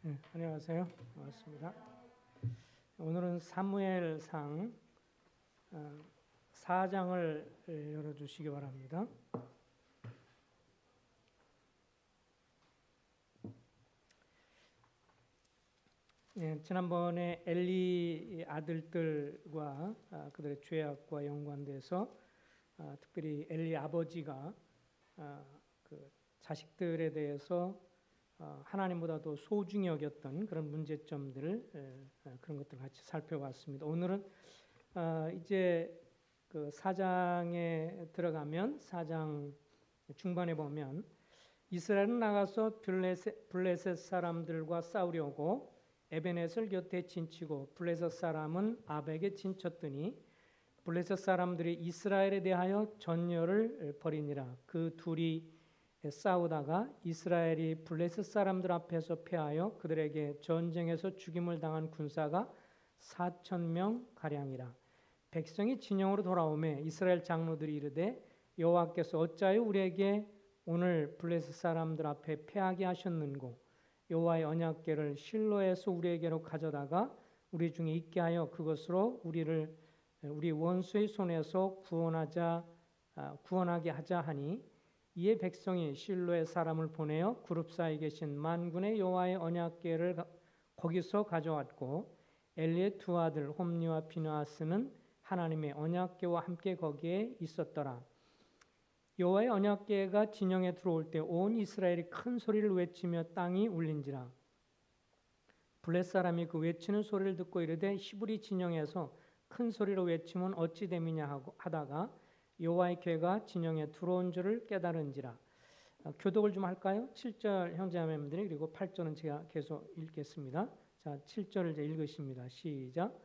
네, 안녕하세요. 반갑습니다. 오늘은 사무엘상 4장을 열어주시기 바랍니다. 지난번에 엘리 아들들과 그들의 죄악과 연관돼서 특별히 엘리 아버지가 그 자식들에 대해서 하나님보다도 소중히 여겼던 그런 문제점들을 그런 것들을 같이 살펴봤습니다. 오늘은 이제 그 4장에 들어가면 4장 중반에 보면 이스라엘은 나가서 블레셋 사람들과 싸우려고 에베넷을 곁에 진치고 블레셋 사람은 아벡에 진쳤더니 블레셋 사람들이 이스라엘에 대하여 전열을 벌이니라. 그 둘이 싸우다가 이스라엘이 블레셋 사람들 앞에서 패하여 그들에게 전쟁에서 죽임을 당한 군사가 4,000명 가량이라. 백성이 진영으로 돌아오매 이스라엘 장로들이 이르되 여호와께서 어찌하여 우리에게 오늘 블레셋 사람들 앞에 패하게 하셨는고 여호와의 언약궤를 실로에서 우리에게로 가져다가 우리 중에 있게 하여 그것으로 우리 원수의 손에서 구원하게 하자 하니 이에 백성이 실로의 사람을 보내어 그룹 사이에 계신 만군의 여호와의 언약궤를 거기서 가져왔고 엘리의 두 아들 홈니와 비느하스는 하나님의 언약궤와 함께 거기에 있었더라. 여호와의 언약궤가 진영에 들어올 때 온 이스라엘이 큰 소리를 외치며 땅이 울린지라. 블레 사람이 그 외치는 소리를 듣고 이르되 히브리 진영에서 큰 소리로 외치면 어찌 됨이냐 하다가 여호와의 궤가 진영에 들어온 줄을 깨달은지라. 교독을 좀 할까요? 7절 형제자매님들이 그리고 8절은 제가 계속 읽겠습니다. 자, 7절을 이제 읽으십니다. 시작.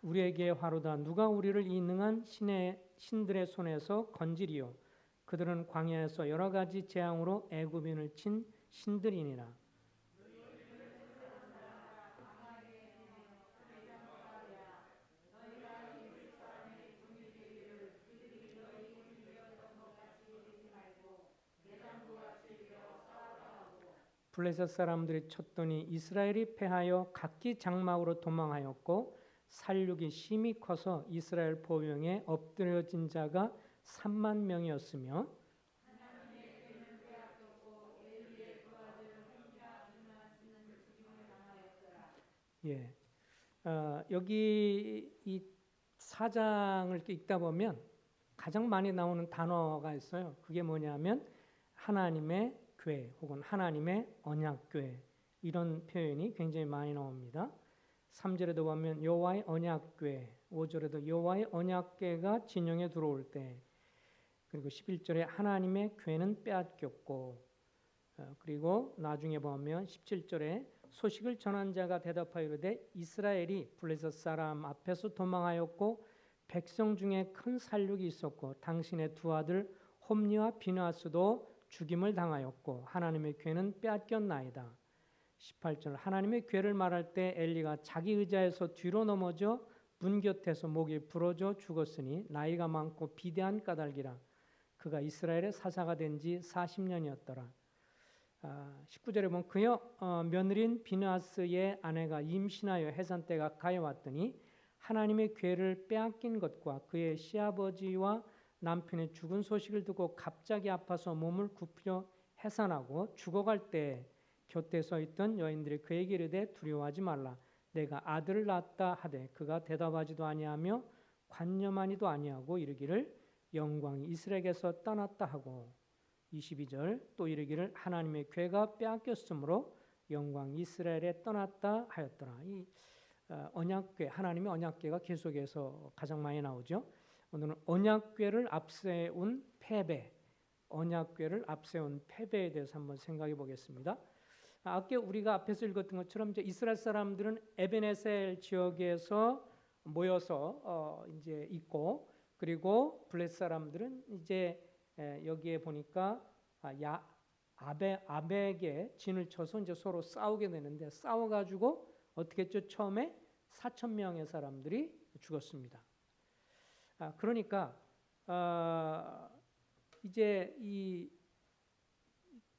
우리에게 화로다. 누가 우리를 이 능한 신들의 손에서 건지리요. 그들은 광야에서 여러 가지 재앙으로 애굽인을 친 신들이니라. 블레셋 사람들이 쳤더니 이스라엘이 패하여 각기 장막으로 도망하였고 살육이 심히 커서 이스라엘 보병에 엎드려진 자가 3만 명이었으며 예, 여기 이 4장을 읽다 보면 가장 많이 나오는 단어가 있어요. 그게 뭐냐면 하나님의 궤 혹은 하나님의 언약궤 이런 표현이 굉장히 많이 나옵니다. 3절에도 보면 여호와의 언약궤, 5절에도 여호와의 언약궤가 진영에 들어올 때, 그리고 11절에 하나님의 궤는 빼앗겼고, 그리고 나중에 보면 17절에 소식을 전한 자가 대답하여 이르되 이스라엘이 블레셋 사람 앞에서 도망하였고 백성 중에 큰 살육이 있었고 당신의 두 아들 홈니와 비느하스도 죽임을 당하였고 하나님의 궤는 빼앗겼나이다. 18절 하나님의 궤를 말할 때 엘리가 자기 의자에서 뒤로 넘어져 문 곁에서 목이 부러져 죽었으니 나이가 많고 비대한 까닭이라. 그가 이스라엘의 사사가 된 지 40년이었더라. 19절에 보면 그의 며느리인 비느하스의 아내가 임신하여 해산 때가 가여왔더니 하나님의 궤를 빼앗긴 것과 그의 시아버지와 남편의 죽은 소식을 듣고 갑자기 아파서 몸을 굽혀 해산하고 죽어갈 때 곁에 서 있던 여인들이 그에게 이르되 두려워하지 말라. 내가 아들을 낳았다 하되 그가 대답하지도 아니하며 관념하니도 아니하고 이르기를 영광이 이스라엘에게서 떠났다 하고 22절 또 이르기를 하나님의 궤가 빼앗겼으므로 영광이 이스라엘에 떠났다 하였더라. 이 언약궤 하나님의 언약궤가 계속해서 가장 많이 나오죠. 오늘은 언약궤를 앞세운 패배, 언약궤를 앞세운 패배에 대해서 한번 생각해 보겠습니다. 아까 우리가 앞에서 읽었던 것처럼 이제 이스라엘 사람들은 에베네셀 지역에서 모여서 이제 있고 그리고 블레셋 사람들은 이제 여기에 보니까 아벡에 진을 쳐서 이제 서로 싸우게 되는데 싸워가지고 어떻게 했죠? 처음에 4,000명의 사람들이 죽었습니다. 그러니까 이제 이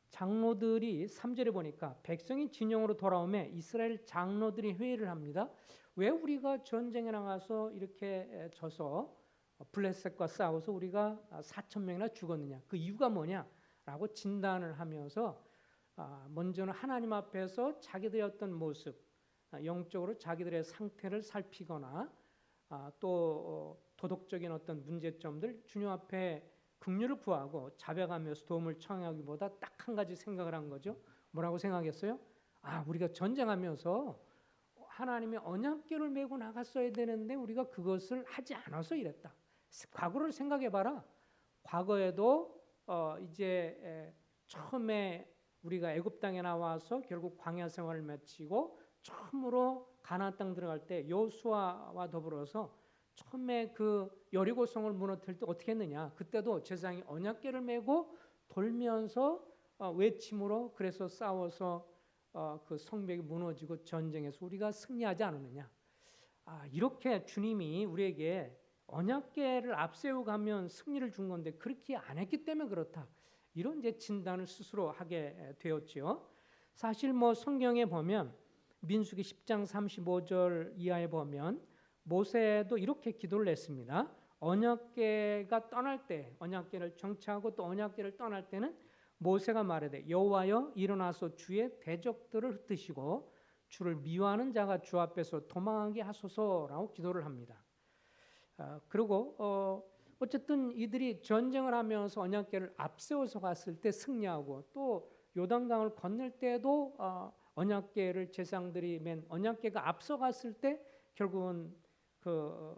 장로들이 3절에 보니까 백성이 진영으로 돌아오매 이스라엘 장로들이 회의를 합니다. 왜 우리가 전쟁에 나가서 이렇게 져서 블레셋과 싸워서 우리가 4천 명이나 죽었느냐? 그 이유가 뭐냐라고 진단을 하면서 먼저는 하나님 앞에서 자기들의 어떤 모습, 영적으로 자기들의 상태를 살피거나 또 도덕적인 어떤 문제점들 주님 앞에 긍휼을 구하고 자백하면서 도움을 청하기보다 딱 한 가지 생각을 한 거죠. 뭐라고 생각했어요? 우리가 전쟁하면서 하나님의 언약궤를 메고 나갔어야 되는데 우리가 그것을 하지 않아서 이랬다. 과거를 생각해봐라. 과거에도 이제 처음에 우리가 애굽 땅에 나와서 결국 광야 생활을 마치고 처음으로 가나안 땅 들어갈 때 여호수아와 더불어서 처음에 그 여리고성을 무너뜨릴 때 어떻게 했느냐? 그때도 제사장이 언약궤를 메고 돌면서 외침으로 그래서 싸워서 그 성벽이 무너지고 전쟁에서 우리가 승리하지 않았느냐? 이렇게 주님이 우리에게 언약궤를 앞세워 가면 승리를 준 건데 그렇게 안 했기 때문에 그렇다. 이런 이제 진단을 스스로 하게 되었지요. 사실 뭐 성경에 보면 민수기 10장 35절 이하에 보면 모세도 이렇게 기도를 했습니다. 언약궤가 떠날 때, 언약궤를 정착하고 또 언약궤를 떠날 때는 모세가 말하되 여호와여 일어나서 주의 대적들을 흩으시고 주를 미워하는 자가 주 앞에서 도망하게 하소서라고 기도를 합니다. 그리고 어쨌든 이들이 전쟁을 하면서 언약궤를 앞세워서 갔을 때 승리하고 또 요단강을 건널 때도 언약궤를 제사장들이 맨 언약궤가 앞서갔을 때 결국은 그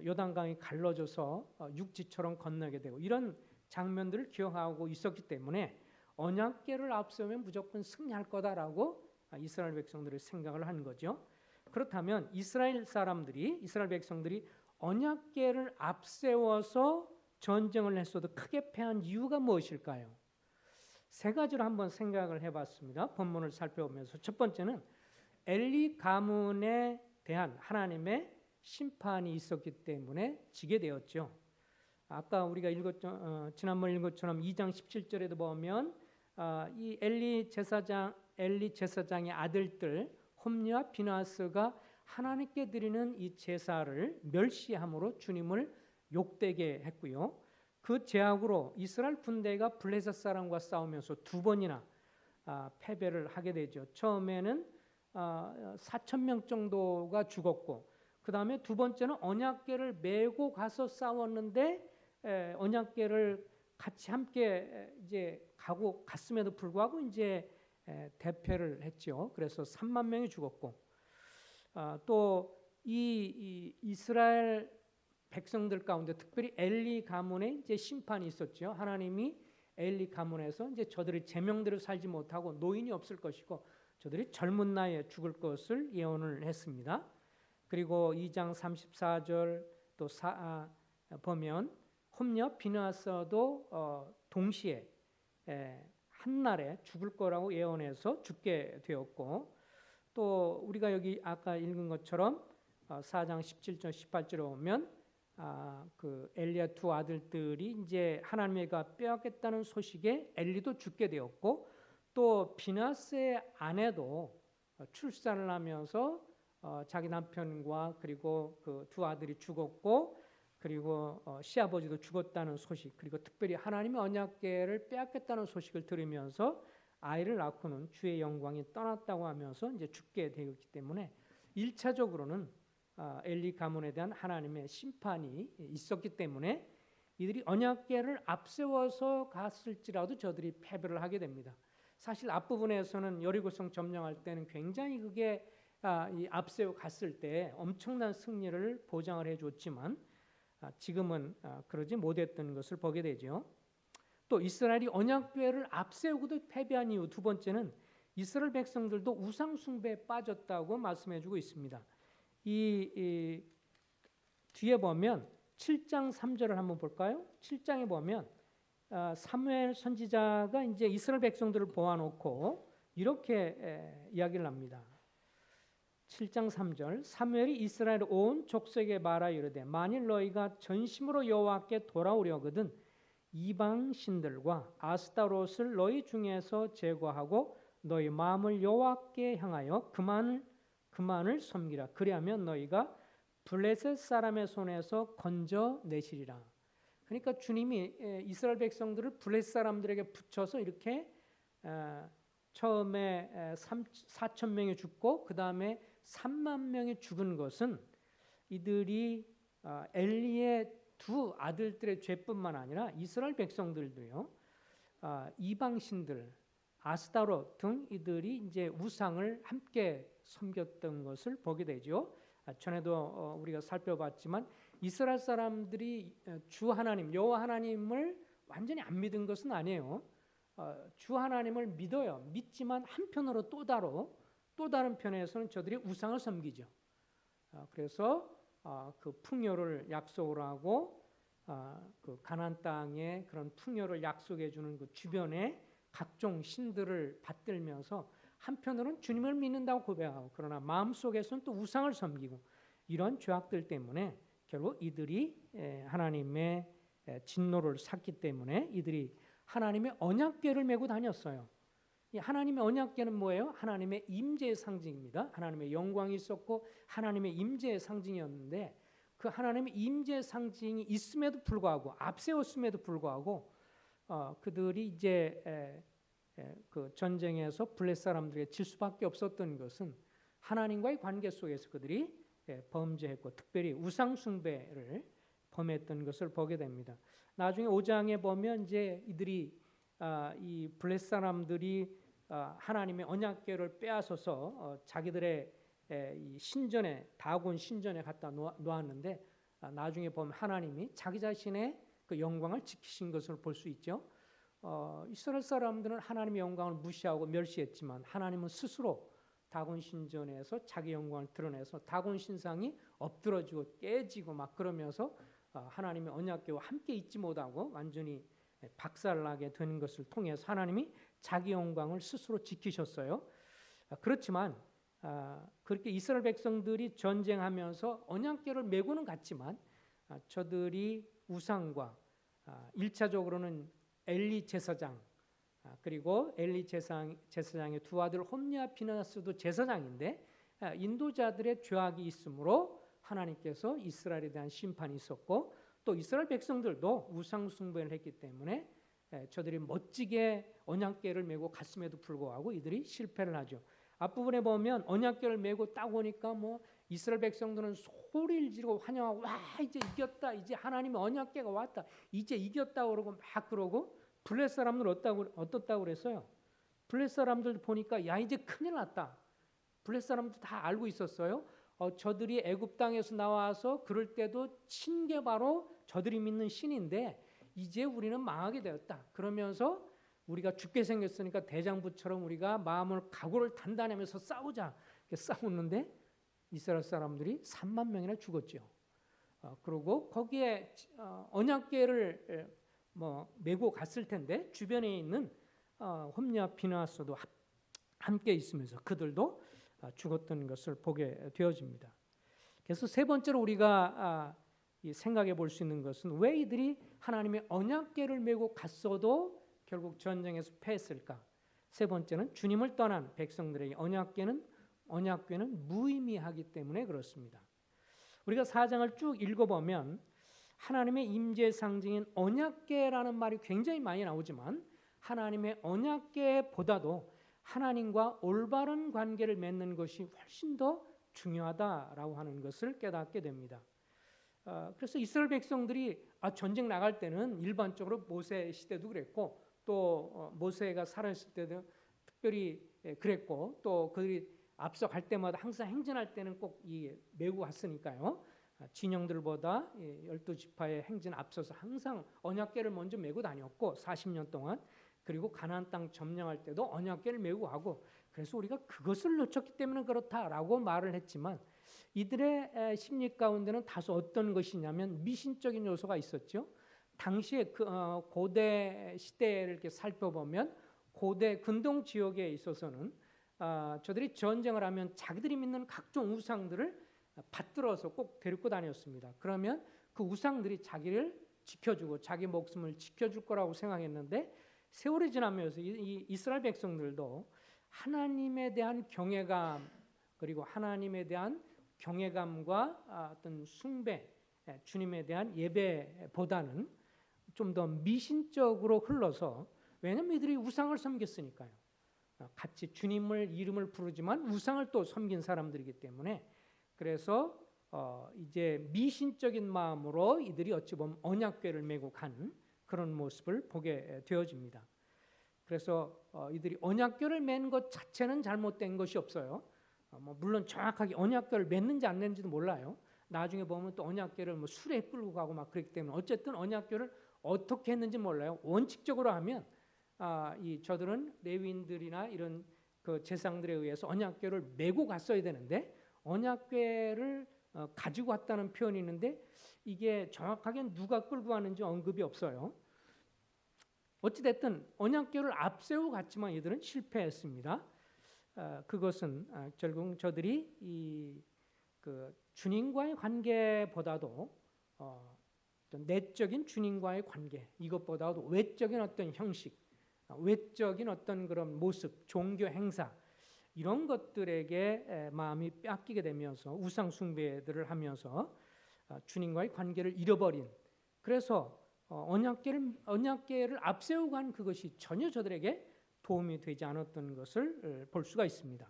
요단강이 갈라져서 육지처럼 건너게 되고 이런 장면들을 기억하고 있었기 때문에 언약궤를 앞세우면 무조건 승리할 거다라고 이스라엘 백성들이 생각을 한 거죠. 그렇다면 이스라엘 백성들이 언약궤를 앞세워서 전쟁을 했어도 크게 패한 이유가 무엇일까요? 세 가지로 한번 생각을 해봤습니다. 본문을 살펴보면서 첫 번째는 엘리 가문에 대한 하나님의 심판이 있었기 때문에 지게 되었죠. 아까 우리가 지난번 읽은 것처럼 2장 17절에도 보면 이 엘리 제사장의 아들들 홈리와 비나스가 하나님께 드리는 이 제사를 멸시함으로 주님을 욕되게 했고요. 그 제약으로 이스라엘 군대가 블레셋 사람과 싸우면서 두 번이나 패배를 하게 되죠. 처음에는 4천 명 정도가 죽었고 그 다음에 두 번째는 언약궤를 메고 가서 싸웠는데 언약궤를 같이 함께 이제 갔음에도 불구하고 이제 대패를 했죠. 그래서 3만 명이 죽었고 또 이 이스라엘 백성들 가운데 특별히 엘리 가문에 이제 심판이 있었죠. 하나님이 엘리 가문에서 이제 저들이 제명대로 살지 못하고 노인이 없을 것이고 저들이 젊은 나이에 죽을 것을 예언을 했습니다. 그리고 2장 34절 또 보면 홈리와 비나스도 동시에 한날에 죽을 거라고 예언해서 죽게 되었고 또 우리가 여기 아까 읽은 것처럼 4장 17절 18절에 보면 그 엘리야 두 아들들이 이제 하나님과 빼앗겠다는 소식에 엘리도 죽게 되었고 또 비나스의 아내도 출산을 하면서 자기 남편과 그리고 그 두 아들이 죽었고 그리고 시아버지도 죽었다는 소식 그리고 특별히 하나님의 언약궤를 빼앗겠다는 소식을 들으면서 아이를 낳고는 주의 영광이 떠났다고 하면서 이제 죽게 되었기 때문에 1차적으로는 엘리 가문에 대한 하나님의 심판이 있었기 때문에 이들이 언약궤를 앞세워서 갔을지라도 저들이 패배를 하게 됩니다. 사실 앞부분에서는 여리고성 점령할 때는 굉장히 그게 이 앞세워 갔을 때 엄청난 승리를 보장을 해줬지만 지금은 그러지 못했던 것을 보게 되죠. 또 이스라엘이 언약궤를 앞세우고도 패배한 이유 두 번째는 이스라엘 백성들도 우상 숭배에 빠졌다고 말씀해주고 있습니다. 이 뒤에 보면 7장 3절을 한번 볼까요? 7장에 보면 사무엘 선지자가 이제 이스라엘 백성들을 보아놓고 이렇게 이야기를 합니다. 7장 3절 사무엘이 이스라엘 온 족속에게 말하여 이르되 만일 너희가 전심으로 여호와께 돌아오려거든 이방 신들과 아스타롯을 너희 중에서 제거하고 너희 마음을 여호와께 향하여 그만을 섬기라. 그리하면 너희가 블레셋 사람의 손에서 건져내시리라. 그러니까 주님이 이스라엘 백성들을 블레셋 사람들에게 붙여서 이렇게 처음에 4천 명이 죽고 그 다음에 3만 명이 죽은 것은 이들이 엘리의 두 아들들의 죄뿐만 아니라 이스라엘 백성들도요, 이방신들 아스타롯 등 이들이 이제 우상을 함께 섬겼던 것을 보게 되죠. 전에도 우리가 살펴봤지만 이스라엘 사람들이 주 하나님 여호와 하나님을 완전히 안 믿은 것은 아니에요. 주 하나님을 믿어요. 믿지만 한편으로 또 다른 편에서는 저들이 우상을 섬기죠. 그래서 그 풍요를 약속을 하고 그 가나안 땅에 그런 풍요를 약속해 주는 그 주변에 각종 신들을 받들면서 한편으로는 주님을 믿는다고 고백하고 그러나 마음속에서는 또 우상을 섬기고 이런 죄악들 때문에 결국 이들이 하나님의 진노를 샀기 때문에 이들이 하나님의 언약궤를 메고 다녔어요. 이 하나님의 언약궤는 뭐예요? 하나님의 임재의 상징입니다. 하나님의 영광이 있었고 하나님의 임재의 상징이었는데 그 하나님의 임재의 상징이 있음에도 불구하고 앞세웠음에도 불구하고 그들이 이제 그 전쟁에서 블레셋 사람들에게 질 수밖에 없었던 것은 하나님과의 관계 속에서 그들이 범죄했고 특별히 우상 숭배를 범했던 것을 보게 됩니다. 나중에 5장에 보면 이제 이들이 이 블레셋 사람들이 하나님의 언약궤를 빼앗아서 자기들의 이 신전에 다곤 신전에 갖다 놓았는데 나중에 보면 하나님이 자기 자신의 그 영광을 지키신 것을 볼 수 있죠. 이스라엘 사람들은 하나님의 영광을 무시하고 멸시했지만 하나님은 스스로 다곤 신전에서 자기 영광을 드러내서 다곤 신상이 엎드러지고 깨지고 막 그러면서 하나님의 언약궤와 함께 있지 못하고 완전히 박살나게 되는 것을 통해서 하나님이 자기 영광을 스스로 지키셨어요. 그렇지만 그렇게 이스라엘 백성들이 전쟁하면서 언약궤를 메고는 갔지만 저들이 우상과 1차적으로는 엘리 제사장 그리고 엘리 제사장의 두 아들 홈리와 비나스도 제사장인데 인도자들의 죄악이 있으므로 하나님께서 이스라엘에 대한 심판이 있었고 또 이스라엘 백성들도 우상 숭배를 했기 때문에 저들이 멋지게 언약궤를 메고 갔음에도 불구하고 이들이 실패를 하죠. 앞부분에 보면 언약궤를 메고 딱 오니까 뭐 이스라엘 백성들은 소리를 지르고 환영하고 와 이제 이겼다 이제 하나님의 언약궤가 왔다 이제 이겼다 그러고 막 그러고 블레셋 사람들 어떻다고 그랬어요? 블레셋 사람들 보니까 야 이제 큰일 났다. 블레셋 사람들 다 알고 있었어요. 저들이 애굽 땅에서 나와서 그럴 때도 친 게 바로 저들이 믿는 신인데 이제 우리는 망하게 되었다. 그러면서 우리가 죽게 생겼으니까 대장부처럼 우리가 마음을 각오를 단단히 하면서 싸우자. 싸웠는데 이스라엘 사람들이 3만 명이나 죽었죠. 그리고 거기에 언약궤를 메고 갔을 텐데 주변에 있는 홈리와 비나스도 함께 있으면서 그들도 죽었던 것을 보게 되어집니다. 그래서 세 번째로 우리가 생각해 볼 수 있는 것은 왜 이들이 하나님의 언약궤를 메고 갔어도 결국 전쟁에서 패했을까? 세 번째는 주님을 떠난 백성들에게 언약궤는 무의미하기 때문에 그렇습니다. 우리가 4장을 쭉 읽어보면 하나님의 임재 상징인 언약궤라는 말이 굉장히 많이 나오지만 하나님의 언약궤보다도 하나님과 올바른 관계를 맺는 것이 훨씬 더 중요하다라고 하는 것을 깨닫게 됩니다. 그래서 이스라엘 백성들이 전쟁 나갈 때는 일반적으로 모세 시대도 그랬고 또 모세가 살아있을 때도 특별히 그랬고 또 그들이 앞서 갈 때마다 항상 행진할 때는 꼭 메고 갔으니까요. 진영들보다 12지파의 행진 앞서서 항상 언약궤를 먼저 메고 다녔고 40년 동안 그리고 가나안 땅 점령할 때도 언약궤를 메고 가고 그래서 우리가 그것을 놓쳤기 때문에 그렇다라고 말을 했지만 이들의 심리 가운데는 다소 어떤 것이냐면 미신적인 요소가 있었죠. 당시에 고대 시대를 이렇게 살펴보면 고대 근동 지역에 있어서는 저들이 전쟁을 하면 자기들이 믿는 각종 우상들을 받들어서 꼭 데리고 다녔습니다. 그러면 그 우상들이 자기를 지켜주고 자기 목숨을 지켜줄 거라고 생각했는데 세월이 지나면서 이 이스라엘 백성들도 하나님에 대한 경외감 그리고 하나님에 대한 경외감과 어떤 숭배, 주님에 대한 예배보다는 좀 더 미신적으로 흘러서 왜냐하면 이들이 우상을 섬겼으니까요. 같이 주님을 이름을 부르지만 우상을 또 섬긴 사람들이기 때문에 그래서 이제 미신적인 마음으로 이들이 어찌 보면 언약궤를 메고 간 그런 모습을 보게 되어집니다. 그래서 이들이 언약궤를 맨 것 자체는 잘못된 것이 없어요. 물론 정확하게 언약궤를 맺는지 안 맺는지도 몰라요. 나중에 보면 또 언약궤를 술에 끌고 가고 막 그렇기 때문에 어쨌든 언약궤를 어떻게 했는지 몰라요. 원칙적으로 하면 이 저들은 레위인들이나 이런 그 제사장들에 의해서 언약궤를 메고 갔어야 되는데 언약궤를 가지고 왔다는 표현이 있는데 이게 정확하게 누가 끌고 가는지 언급이 없어요. 어찌됐든 언약궤를 앞세우고 갔지만 이들은 실패했습니다. 그것은 결국 저들이 그 주님과의 관계보다도 내적인 주님과의 관계 이것보다도 외적인 어떤 형식, 외적인 어떤 그런 모습, 종교 행사 이런 것들에게 마음이 뺏기게 되면서 우상 숭배들을 하면서 주님과의 관계를 잃어버린 그래서 언약궤를 앞세우고 간 그것이 전혀 저들에게 도움이 되지 않았던 것을 볼 수가 있습니다.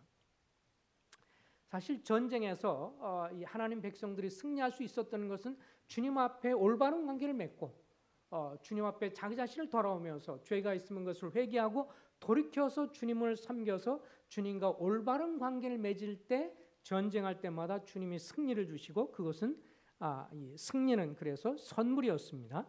사실 전쟁에서 이 하나님 백성들이 승리할 수 있었던 것은 주님 앞에 올바른 관계를 맺고 주님 앞에 자기 자신을 돌아오면서 죄가 있으면 그것을 회개하고 돌이켜서 주님을 섬겨서 주님과 올바른 관계를 맺을 때 전쟁할 때마다 주님이 승리를 주시고 그것은 이 승리는 그래서 선물이었습니다.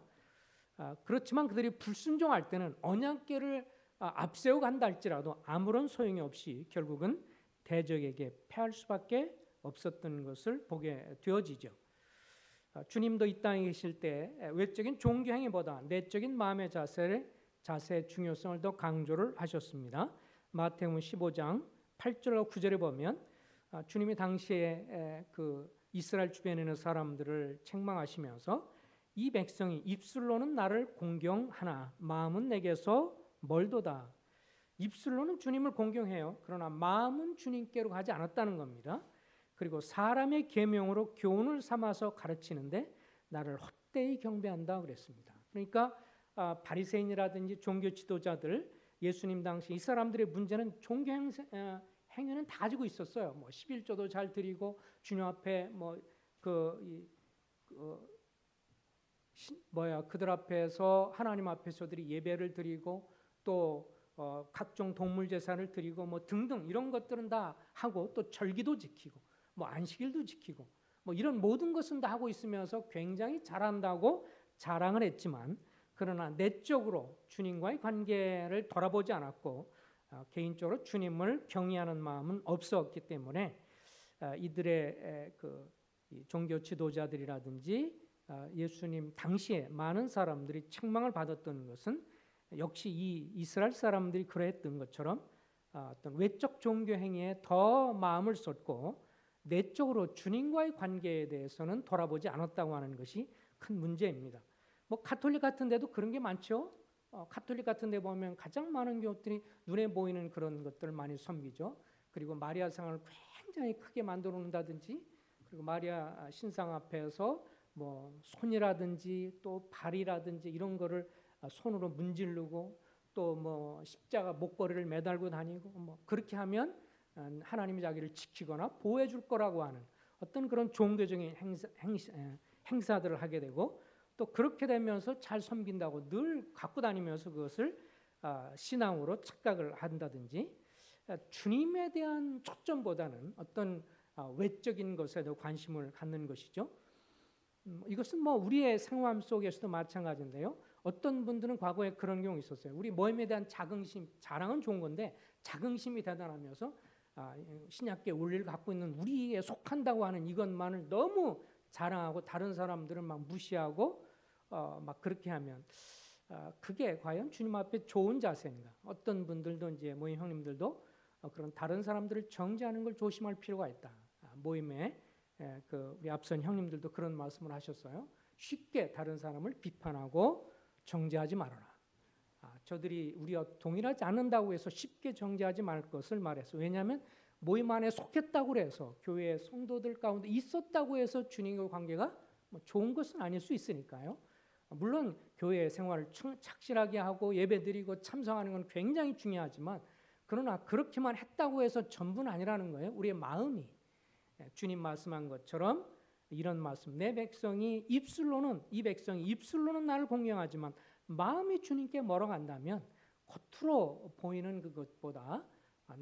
그렇지만 그들이 불순종할 때는 언약궤를 앞세워 간다 할지라도 아무런 소용이 없이 결국은 대적에게 패할 수밖에 없었던 것을 보게 되어지죠. 주님도 이 땅에 계실 때 외적인 종교 행위보다 내적인 마음의 자세의 중요성을 더 강조를 하셨습니다. 마태복음 15장 8절과 9절에 보면 주님이 당시에 그 이스라엘 주변에 있는 사람들을 책망하시면서 이 백성이 입술로는 나를 공경하나 마음은 내게서 멀도다. 입술로는 주님을 공경해요. 그러나 마음은 주님께로 가지 않았다는 겁니다. 그리고 사람의 계명으로 교훈을 삼아서 가르치는데 나를 헛되이 경배한다 그랬습니다. 그러니까 바리새인이라든지 종교 지도자들 예수님 당시 이 사람들의 문제는 종교 행위는 다 가지고 있었어요. 11조도 잘 드리고 주님 앞에 그들 앞에서 하나님 앞에서들이 예배를 드리고 또 각종 동물 제사를 드리고 등등 이런 것들은 다 하고 또 절기도 지키고 안식일도 지키고 이런 모든 것은 다 하고 있으면서 굉장히 잘한다고 자랑을 했지만 그러나 내적으로 주님과의 관계를 돌아보지 않았고 개인적으로 주님을 경외하는 마음은 없었기 때문에 이들의 그 종교 지도자들이라든지 예수님 당시에 많은 사람들이 책망을 받았던 것은 역시 이 이스라엘 사람들이 그러했던 것처럼 어떤 외적 종교 행위에 더 마음을 쏟고 내적으로 주님과의 관계에 대해서는 돌아보지 않았다고 하는 것이 큰 문제입니다. 가톨릭 같은 데도 그런 게 많죠. 가톨릭 같은 데 보면 가장 많은 교회들이 눈에 보이는 그런 것들을 많이 섬기죠. 그리고 마리아 상을 굉장히 크게 만들어 놓는다든지 그리고 마리아 신상 앞에서 손이라든지 또 발이라든지 이런 거를 손으로 문지르고 또 십자가 목걸이를 매달고 다니고 그렇게 하면 하나님이 자기를 지키거나 보호해 줄 거라고 하는 어떤 그런 종교적인 행사들을 하게 되고 또 그렇게 되면서 잘 섬긴다고 늘 갖고 다니면서 그것을 신앙으로 착각을 한다든지 주님에 대한 초점보다는 어떤 외적인 것에도 관심을 갖는 것이죠. 이것은 우리의 생활 속에서도 마찬가지인데요. 어떤 분들은 과거에 그런 경우 있었어요. 우리 모임에 대한 자긍심, 자랑은 좋은 건데 자긍심이 대단하면서 신약계 원리를 갖고 있는 우리에 속한다고 하는 이것만을 너무 자랑하고 다른 사람들은 막 무시하고 막 그렇게 하면 그게 과연 주님 앞에 좋은 자세인가? 어떤 분들도 이제 모임 형님들도 그런 다른 사람들을 정죄하는 걸 조심할 필요가 있다. 모임에 우리 앞선 형님들도 그런 말씀을 하셨어요. 쉽게 다른 사람을 비판하고 정죄하지 말아라. 저들이 우리와 동일하지 않는다고 해서 쉽게 정죄하지 말 것을 말했어. 왜냐하면 모임 안에 속했다고 해서 교회 성도들 가운데 있었다고 해서 주님과 관계가 좋은 것은 아닐 수 있으니까요. 물론 교회 생활을 착실하게 하고 예배드리고 참석하는 건 굉장히 중요하지만 그러나 그렇게만 했다고 해서 전부는 아니라는 거예요. 우리의 마음이 주님 말씀한 것처럼 이런 말씀, 내 백성이 입술로는 나를 공경하지만 마음이 주님께 멀어간다면 겉으로 보이는 그것보다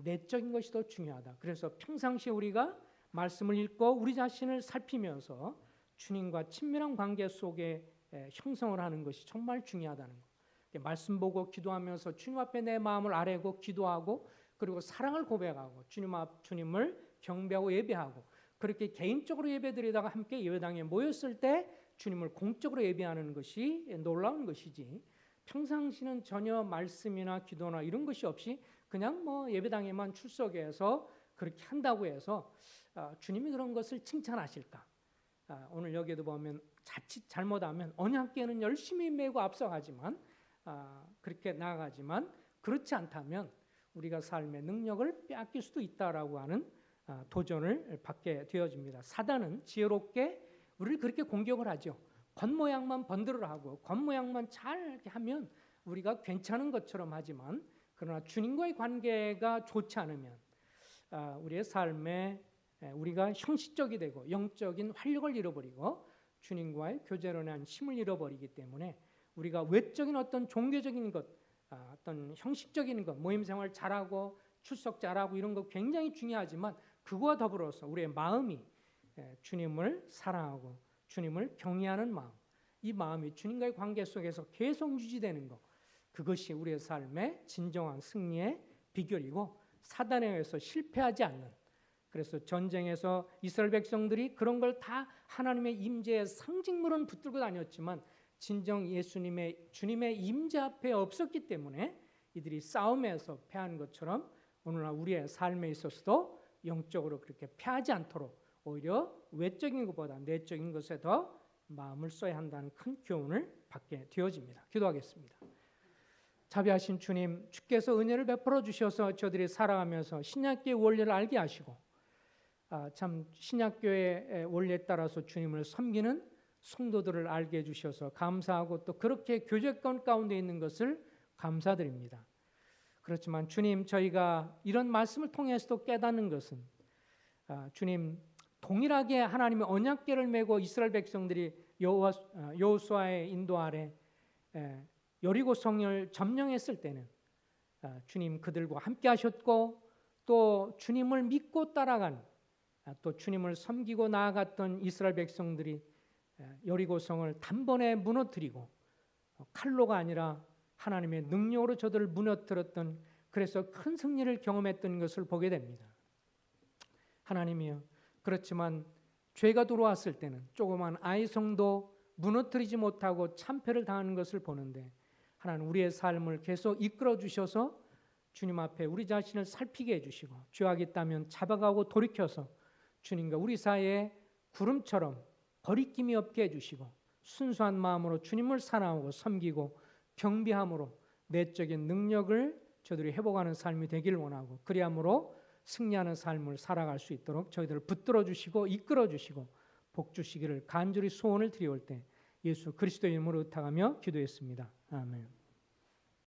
내적인 것이 더 중요하다. 그래서 평상시에 우리가 말씀을 읽고 우리 자신을 살피면서 주님과 친밀한 관계 속에 형성을 하는 것이 정말 중요하다는 것. 말씀 보고 기도하면서 주님 앞에 내 마음을 아뢰고 기도하고 그리고 사랑을 고백하고 주님을 경배하고 예배하고 그렇게 개인적으로 예배드리다가 함께 예배당에 모였을 때 주님을 공적으로 예배하는 것이 놀라운 것이지 평상시는 전혀 말씀이나 기도나 이런 것이 없이 그냥 예배당에만 출석해서 그렇게 한다고 해서 주님이 그런 것을 칭찬하실까? 오늘 여기에도 보면 자칫 잘못하면 언약궤는 열심히 메고 앞서가지만 그렇게 나아가지만 그렇지 않다면 우리가 삶의 능력을 빼앗길 수도 있다라고 하는 도전을 받게 되어집니다. 사단은 지혜롭게 우리를 그렇게 공격을 하죠. 겉모양만 번들을 하고 겉모양만 잘 하면 우리가 괜찮은 것처럼 하지만 그러나 주님과의 관계가 좋지 않으면 우리의 삶에 우리가 형식적이 되고 영적인 활력을 잃어버리고 주님과의 교제로 인한 힘을 잃어버리기 때문에 우리가 외적인 어떤 종교적인 것, 어떤 형식적인 것, 모임 생활 잘하고 출석 잘하고 이런 거 굉장히 중요하지만 그거와 더불어서 우리의 마음이 주님을 사랑하고 주님을 경외하는 마음, 이 마음이 주님과의 관계 속에서 계속 유지되는 것, 그것이 우리의 삶의 진정한 승리의 비결이고 사단에 의해서 실패하지 않는, 그래서 전쟁에서 이스라엘 백성들이 그런 걸 다 하나님의 임재의 상징물은 붙들고 다녔지만 진정 주님의 임재 앞에 없었기 때문에 이들이 싸움에서 패한 것처럼 오늘날 우리의 삶에 있어서도 영적으로 그렇게 패하지 않도록 오히려 외적인 것보다 내적인 것에 더 마음을 써야 한다는 큰 교훈을 받게 되어집니다. 기도하겠습니다. 자비하신 주님, 주께서 은혜를 베풀어 주셔서 저들이 살아가면서 신약교의 원리를 알게 하시고 참 신약교의 원리에 따라서 주님을 섬기는 성도들을 알게 해주셔서 감사하고 또 그렇게 교제권 가운데 있는 것을 감사드립니다. 그렇지만 주님, 저희가 이런 말씀을 통해서도 깨닫는 것은 주님, 동일하게 하나님의 언약궤를 메고 이스라엘 백성들이 여호수아의 인도 아래 여리고 성을 점령했을 때는 주님 그들과 함께 하셨고 또 주님을 믿고 따라간 또 주님을 섬기고 나아갔던 이스라엘 백성들이 여리고 성을 단번에 무너뜨리고 칼로가 아니라 하나님의 능력으로 저들을 무너뜨렸던, 그래서 큰 승리를 경험했던 것을 보게 됩니다. 하나님이여, 그렇지만 죄가 들어왔을 때는 조그만 아이성도 무너뜨리지 못하고 참패를 당하는 것을 보는데 하나님 우리의 삶을 계속 이끌어 주셔서 주님 앞에 우리 자신을 살피게 해주시고 죄악이 있다면 잡아가고 돌이켜서 주님과 우리 사이에 구름처럼 거리낌이 없게 해주시고 순수한 마음으로 주님을 사랑하고 섬기고 경배함으로 내적인 능력을 저들이 회복하는 삶이 되기를 원하고 그리함으로 승리하는 삶을 살아갈 수 있도록 저희들을 붙들어 주시고 이끌어 주시고 복 주시기를 간절히 소원을 드리올 때 예수 그리스도의 이름으로 의탁하며 기도했습니다. 아멘.